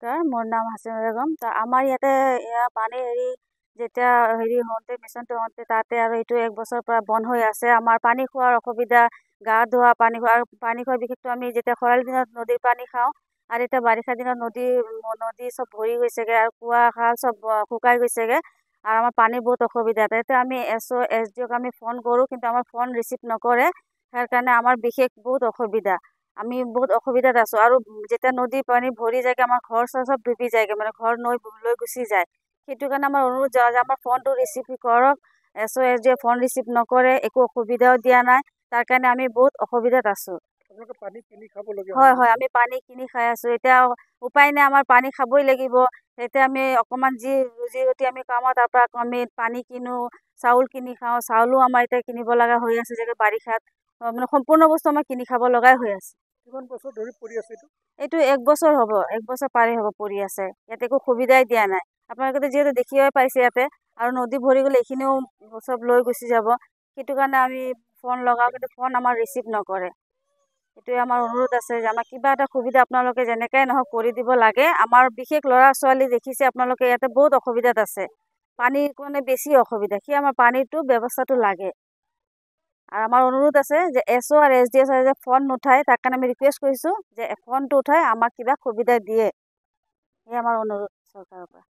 নমস্কাৰ, মোৰ নাম হাচিনা বেগম। আমাৰ ইয়াতে পানী যেতিয়া হওঁতে মিছনটো হওঁতে তাতে আৰু এইটো 1 বছৰৰ পৰা বন্ধ হৈ আছে। আমাৰ পানী খোৱাৰ অসুবিধা, গা ধোৱা, পানী খোৱা বিশেষকৈ আমি যেতিয়া খৰালি দিনত নদীৰ পানী খাওঁ আৰু এতিয়া বাৰিষা দিনত নদী চব ভৰি গৈছেগৈ আৰু কুঁৱা খাল চব শুকাই গৈছেগৈ আৰু আমাৰ পানীৰ বহুত অসুবিধা। তাতে আমি SO SDO আমি ফোন কৰোঁ, কিন্তু আমাৰ ফোন ৰিচিভ নকৰে। সেই কাৰণে আমাৰ বিশেষ বহুত অসুবিধা। আমি বহুত অসুবিধাত আছোঁ আৰু যেতিয়া নদীৰ পানী ভৰি যায়গৈ আমাৰ ঘৰ চব ডুবি যায়গৈ, মানে ঘৰ লৈ গুচি যায়। সেইটো কাৰণে আমাৰ অনুৰোধ যে আমাৰ ফোনটো ৰিচিভ কৰক। SO SDO ফোন ৰিচিভ নকৰে, একো অসুবিধাও দিয়া নাই। তাৰ কাৰণে আমি বহুত অসুবিধাত আছোঁ। হয়, আমি পানী কিনি খাই আছোঁ। এতিয়া উপায় নাই, আমাৰ পানী খাবই লাগিব। এতিয়া আমি অকণমান যি ৰুজি ৰুটি আমি কামত তাৰ পৰা আমি পানী কিনো, চাউল কিনি খাওঁ। চাউলো আমাৰ এতিয়া কিনিব লগা হৈ আছে যে বাৰিষাত, মানে সম্পূৰ্ণ বস্তু আমাৰ কিনি খাব লগাই হৈ আছে। কিমান বছৰ ধৰি পৰি আছে এইটো 1 বছৰ হ'ব, 1 বছৰ পাৰি হ'ব পৰি আছে। ইয়াতে একো সুবিধাই দিয়া নাই। আপোনালোকে যিহেতু দেখিবই পাইছে ইয়াতে, আৰু নদী ভৰি গ'লে এইখিনিও চব লৈ গুচি যাব। সেইটো কাৰণে আমি ফোন লগাওঁ, কিন্তু ফোন আমাৰ ৰিচিভ নকৰে। এইটোৱে আমাৰ অনুৰোধ আছে যে আমাক কিবা এটা সুবিধা আপোনালোকে যেনেকাই নহওক কৰি দিব লাগে। আমাৰ বিশেষ ল'ৰা ছোৱালী দেখিছে আপোনালোকে, ইয়াতে বহুত অসুবিধাত আছে। পানীৰ কাৰণে বেছি অসুবিধা, আমাৰ পানীটো ব্যৱস্থাটো লাগে। আৰু আমাৰ অনুৰোধ আছে যে SO আৰু SDO যে ফোন নুঠায়, তাৰ কাৰণে আমি ৰিকুৱেষ্ট কৰিছোঁ যে ফোনটো উঠাই আমাক কিবা সুবিধা দিয়ে। এই আমাৰ অনুৰোধ চৰকাৰৰ পৰা।